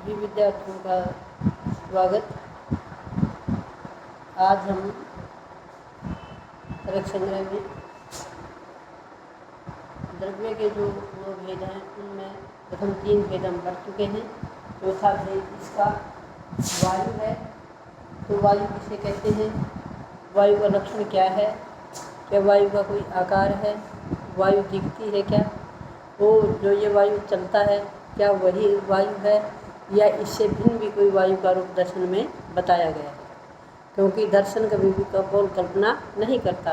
सभी विद्यार्थियों का स्वागत। आज हम तरक संग्रह में द्रव्य के जो भेद हैं उनमें प्रथम 3 भेद हम पढ़ चुके हैं। चौथा भेद इसका वायु है। तो वायु किसे कहते हैं, वायु का लक्षण क्या है, क्या वायु का कोई आकार है, वायु दिखती है क्या, वो जो ये वायु चलता है क्या वही वायु है या इससे भिन्न भी कोई वायु का रूप दर्शन में बताया गया है। क्योंकि दर्शन कभी भी कपोल कल्पना नहीं करता,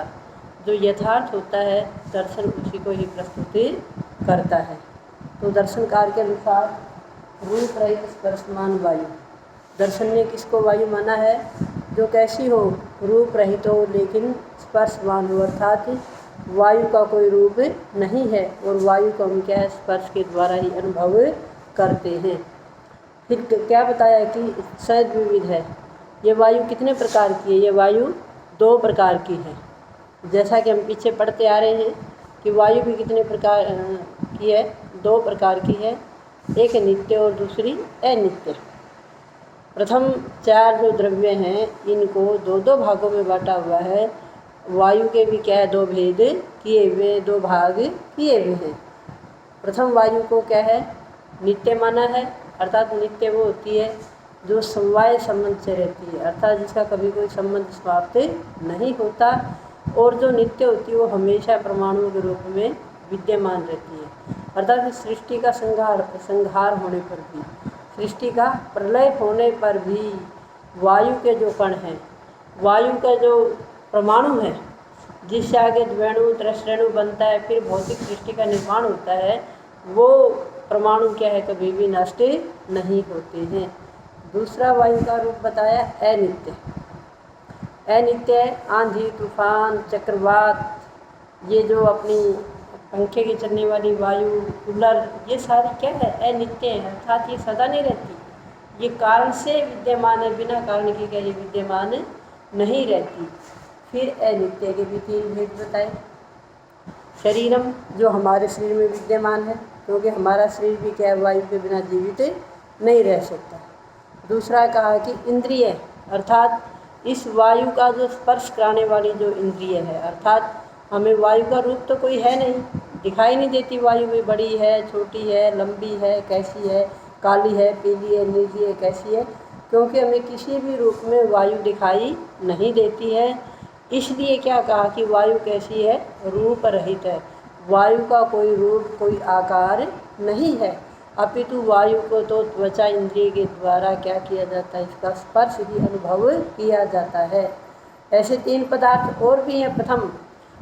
जो यथार्थ होता है दर्शन उसी को ही प्रस्तुति करता है। तो दर्शनकार के अनुसार रूप रहित स्पर्शमान वायु, दर्शन ने किसको वायु माना है, जो कैसी हो, रूप रहित हो लेकिन स्पर्शवान हो, अर्थात वायु का कोई रूप नहीं है और वायु को हम क्या है स्पर्श के द्वारा ही अनुभव करते हैं। फिर क्या बताया कि सहज विविध है। ये वायु कितने प्रकार की है, ये वायु 2 प्रकार की है। जैसा कि हम पीछे पढ़ते आ रहे हैं कि वायु भी कितने प्रकार की है, 2 प्रकार की है, एक नित्य और दूसरी अनित्य। प्रथम 4 जो द्रव्य हैं इनको 2-2 भागों में बांटा हुआ है। वायु के भी क्या है 2 भेद किए हुए, 2 भाग किए हुए हैं। प्रथम वायु को क्या है नित्य माना है, अर्थात नित्य वो होती है जो समवाय संबंध से रहती है, अर्थात जिसका कभी कोई संबंध समाप्त नहीं होता, और जो नित्य होती है वो हमेशा परमाणुओं के रूप में विद्यमान रहती है। अर्थात सृष्टि का संहार होने पर भी, सृष्टि का प्रलय होने पर भी वायु के जो कण हैं, वायु का जो परमाणु है जिससे आगे द्वेणु त्रसरेणु बनता है, फिर भौतिक सृष्टि का निर्माण होता है, वो परमाणु क्या है कभी भी नष्ट नहीं होते हैं। दूसरा वायु का रूप बताया अनित्य। अनित्य आंधी तूफान चक्रवात, ये जो अपनी पंखे की चलने वाली वायु कूलर, ये सारी क्या है अनित्य है, अर्थात ये सदा नहीं रहती, ये कारण से विद्यमान है, बिना कारण के क्या ये विद्यमान नहीं रहती। फिर अनित्य के भी 3 भेद बताए। शरीरम, जो हमारे शरीर में विद्यमान है, क्योंकि हमारा शरीर भी क्या वायु के बिना जीवित नहीं रह सकता। दूसरा कहा कि इंद्रिय, अर्थात इस वायु का जो स्पर्श कराने वाली जो इंद्रिय है, अर्थात हमें वायु का रूप तो कोई है नहीं, दिखाई नहीं देती वायु भी, बड़ी है छोटी है लंबी है कैसी है, काली है पीली है नीली है कैसी है, क्योंकि हमें किसी भी रूप में वायु दिखाई नहीं देती है। इसलिए क्या कहा कि वायु कैसी है, रूप रहित है, वायु का कोई रूप कोई आकार नहीं है, अपितु वायु को तो त्वचा इंद्रिय के द्वारा क्या किया जाता है, इसका स्पर्श ही अनुभव किया जाता है। ऐसे 3 पदार्थ और भी हैं प्रथम,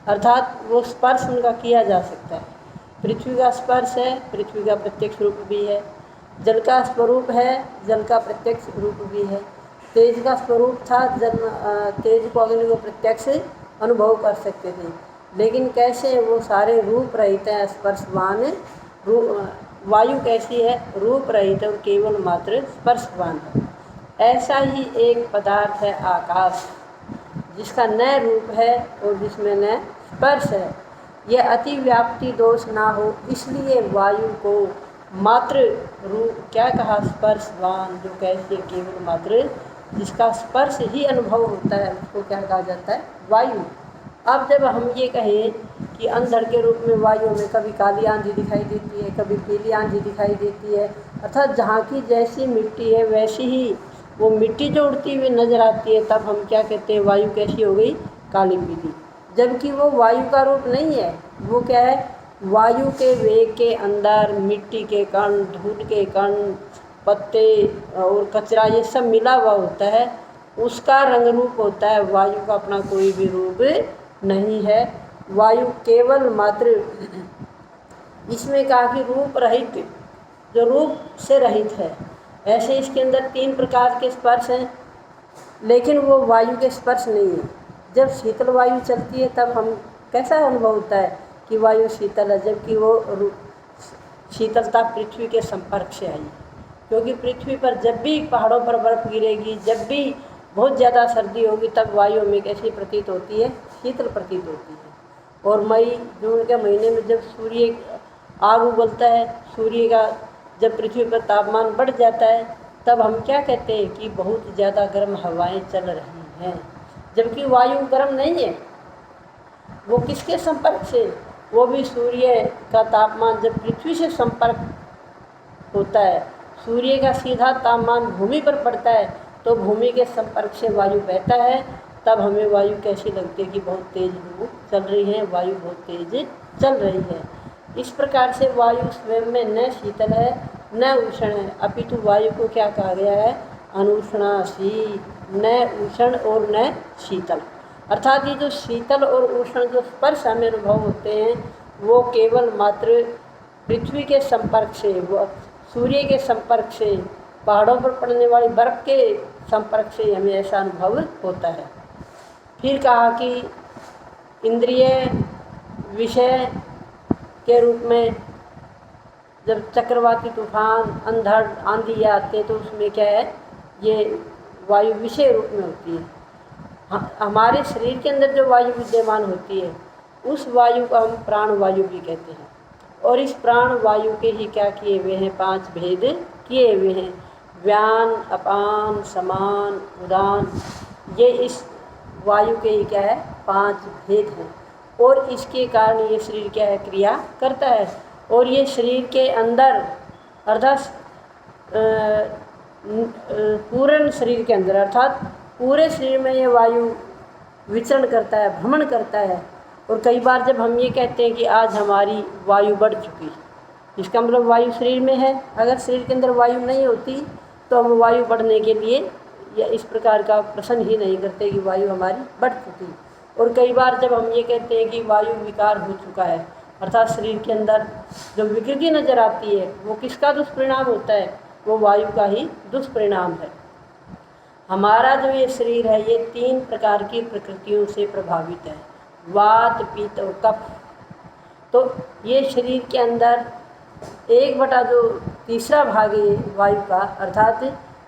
अर्थात वो स्पर्श उनका किया जा सकता है। पृथ्वी का स्पर्श है, पृथ्वी का प्रत्यक्ष रूप भी है। जल का स्वरूप है, जल का प्रत्यक्ष रूप भी है। तेज का स्वरूप था, तेज को अग्नि को प्रत्यक्ष अनुभव कर सकते थे, लेकिन कैसे वो सारे रूप रहित हैं, स्पर्शवान वायु कैसी है, रूप रहित और केवल मात्र स्पर्शवान है। ऐसा ही एक पदार्थ है आकाश, जिसका न रूप है और जिसमें न स्पर्श है। यह अति व्याप्ति दोष ना हो, इसलिए वायु को मात्र रूप क्या कहा स्पर्शवान, जो कैसे केवल मात्र जिसका स्पर्श ही अनुभव होता है उसको क्या कहा जाता है, वायु। अब जब हम ये कहें कि अंधड़ के रूप में वायु में कभी काली आंधी दिखाई देती है, कभी पीली आंधी दिखाई देती है, अर्थात जहाँ की जैसी मिट्टी है वैसी ही वो मिट्टी जो उड़ती हुई नजर आती है, तब हम क्या कहते हैं वायु कैसी हो गई, काली पीली, जबकि वो वायु का रूप नहीं है। वो क्या है, वायु के वेग के अंदर मिट्टी के कण, धूल के कण, पत्ते और कचरा ये सब मिला हुआ होता है, उसका रंग रूप होता है। वायु का अपना कोई भी रूप नहीं है, वायु केवल मात्र इसमें कहा कि रूप रहित, जो रूप से रहित है। ऐसे इसके अंदर 3 प्रकार के स्पर्श हैं, लेकिन वो वायु के स्पर्श नहीं है। जब शीतल वायु चलती है तब हम कैसा अनुभव होता है कि वायु शीतल है, जबकि वो शीतलता पृथ्वी के संपर्क से आई, क्योंकि पृथ्वी पर जब भी पहाड़ों पर बर्फ़ गिरेगी, जब भी बहुत ज़्यादा सर्दी होगी, तब वायु में कैसी प्रतीत होती है, शीतल प्रतीत होती है। और मई जून के महीने में जब सूर्य आग उगलता है, सूर्य का जब पृथ्वी पर तापमान बढ़ जाता है तब हम क्या कहते हैं कि बहुत ज़्यादा गर्म हवाएं चल रही हैं, जबकि वायु गर्म नहीं है। वो किसके संपर्क से? वो भी सूर्य का तापमान जब पृथ्वी से संपर्क होता है, सूर्य का सीधा तापमान भूमि पर पड़ता है तो भूमि के संपर्क से वायु बहता है, तब हमें वायु कैसी लगती है कि बहुत तेज़ धूप चल रही है, वायु बहुत तेज़ चल रही है। इस प्रकार से वायु स्वयं में न शीतल है न उष्ण है, अपितु वायु को क्या कहा गया है? अनुष्णासी, न उष्ण और न शीतल। अर्थात ये जो शीतल और उष्ण जो स्पर्श हमें अनुभव होते हैं वो केवल मात्र पृथ्वी के संपर्क से, वो सूर्य के संपर्क से, पहाड़ों पर पड़ने वाली बर्फ़ के संपर्क से हमें ऐसा अनुभव होता है। फिर कहा कि इंद्रिय विषय के रूप में जब चक्रवाती तूफान, अंधड़, आंधी आते तो उसमें क्या है? ये वायु विषय रूप में होती है। हमारे शरीर के अंदर जो वायु विद्यमान होती है उस वायु को हम प्राण वायु भी कहते हैं। और इस प्राण वायु के ही क्या किए हुए हैं? 5 भेद किए हुए हैं। व्यान, अपान, समान, उदान, ये इस वायु के ही क्या है? 5 भेद हैं। और इसके कारण ये शरीर क्या है? क्रिया करता है। और ये शरीर के अंदर अर्थात पूर्ण शरीर के अंदर अर्थात पूरे शरीर में ये वायु विचरण करता है, भ्रमण करता है। और कई बार जब हम ये कहते हैं कि आज हमारी वायु बढ़ चुकी, इसका मतलब वायु शरीर में है। अगर शरीर के अंदर वायु नहीं होती तो हम वायु बढ़ने के लिए या इस प्रकार का प्रश्न ही नहीं करते कि वायु हमारी बढ़ चुकी। और कई बार जब हम ये कहते हैं कि वायु विकार हो चुका है, अर्थात शरीर के अंदर जो विकृति नज़र आती है वो किसका दुष्परिणाम होता है? वो वायु का ही दुष्परिणाम है। हमारा जो ये शरीर है ये 3 प्रकार की प्रकृतियों से प्रभावित है, वात, पित्त और कफ। तो ये शरीर के अंदर 1/3 भाग है वायु का, अर्थात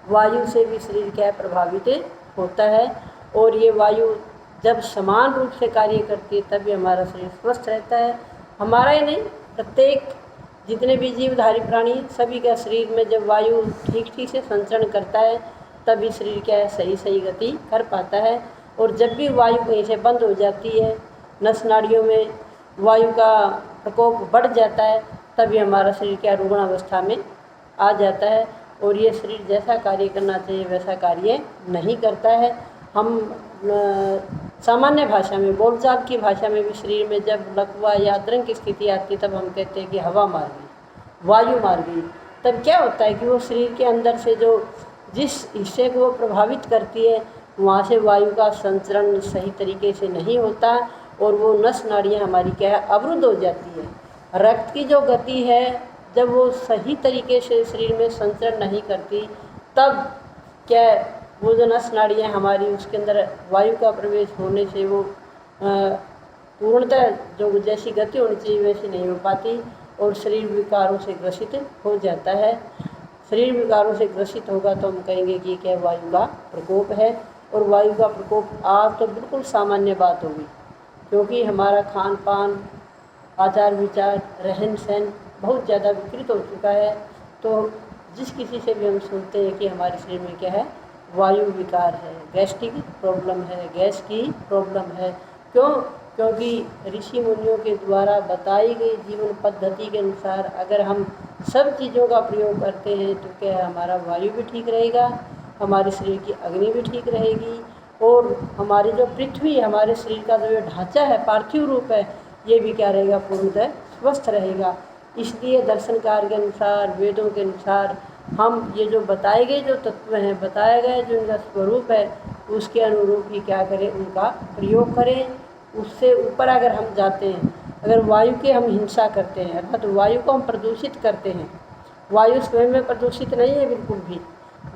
वायु से भी शरीर क्या प्रभावित होता है। और ये वायु जब समान रूप से कार्य करती है तभी हमारा शरीर स्वस्थ रहता है। हमारा ही नहीं, प्रत्येक जितने भी जीवधारी प्राणी सभी का शरीर में जब वायु ठीक ठीक से संचरण करता है तभी शरीर क्या है? सही गति कर पाता है। और जब भी वायु कहीं से बंद हो जाती है, नस नाड़ियों में वायु का प्रकोप बढ़ जाता है, तभी हमारा शरीर क्या रुग्णावस्था में आ जाता है। और ये शरीर जैसा कार्य करना चाहिए वैसा कार्य नहीं करता है। हम सामान्य भाषा में, बोलचाल की भाषा में भी शरीर में जब लकवा या अद्रंग की स्थिति आती है तब हम कहते हैं कि हवा मार गई, वायु मार गई। तब क्या होता है कि वो शरीर के अंदर से जो जिस हिस्से को वो प्रभावित करती है वहाँ से वायु का संचरण सही तरीके से नहीं होता और वो नस नाड़ियाँ हमारी क्या है? अवरुद्ध हो जाती है। रक्त की जो गति है जब वो सही तरीके से शरीर में संचरण नहीं करती तब क्या वो जो नस नाड़ियाँ हमारी उसके अंदर वायु का प्रवेश होने से वो पूर्णतः जो जैसी गति होनी चाहिए वैसी नहीं हो पाती और शरीर विकारों से ग्रसित हो जाता है। शरीर विकारों से ग्रसित होगा तो हम कहेंगे कि क्या वायु का प्रकोप है। और वायु का प्रकोप आज तो बिल्कुल सामान्य बात होगी, क्योंकि हमारा खान पान, आचार विचार, रहन सहन बहुत ज़्यादा विकृत हो चुका है। तो जिस किसी से भी हम सुनते हैं कि हमारे शरीर में क्या है? वायु विकार है, गैस्ट्रिक प्रॉब्लम है, गैस की प्रॉब्लम है। क्यों? क्योंकि ऋषि मुनियों के द्वारा बताई गई जीवन पद्धति के अनुसार अगर हम सब चीज़ों का प्रयोग करते हैं तो क्या हमारा वायु भी ठीक रहेगा, हमारे शरीर की अग्नि भी ठीक रहेगी और हमारी जो पृथ्वी, हमारे शरीर का जो ढांचा है, पार्थिव रूप है, ये भी क्या रहेगा? पूर्णतः स्वस्थ रहेगा। इसलिए दर्शनकार के अनुसार, वेदों के अनुसार हम ये जो बताए गए जो तत्व हैं, बताया गया जो इनका स्वरूप है, उसके अनुरूप ही क्या करें? उनका प्रयोग करें। उससे ऊपर अगर हम जाते हैं, अगर वायु के हम हिंसा करते हैं अर्थात तो वायु को हम प्रदूषित करते हैं, वायु स्वयं में प्रदूषित नहीं है बिल्कुल भी,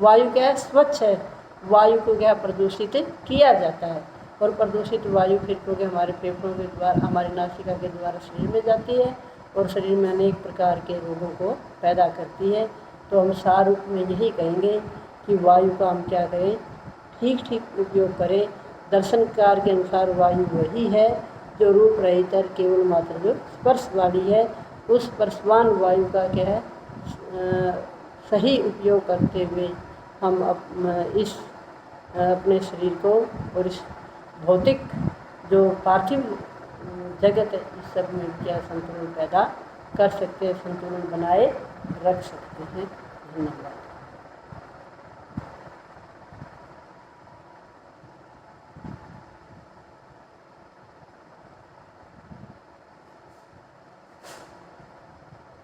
वायु क्या है? स्वच्छ है। वायु को क्या प्रदूषित किया जाता है और प्रदूषित वायु फिर क्योंकि हमारे फेफड़ों के द्वारा, हमारी नासिका के द्वारा शरीर में जाती है और शरीर में अनेक प्रकार के रोगों को पैदा करती है। तो हम सार रूप में यही कहेंगे कि वायु का हम क्या करें? ठीक ठीक उपयोग करें। दर्शनकार के अनुसार वायु वही है जो रूप रहित केवल मात्र जो स्पर्श वाली है। उस स्पर्शवान वायु का क्या है? सही उपयोग करते हुए हम इस अपने शरीर को और इस भौतिक जो पार्थिव जगत है इस सब में क्या संतुलन पैदा कर सकते हैं, संतुलन बनाए रख सकते हैं। धन्यवाद।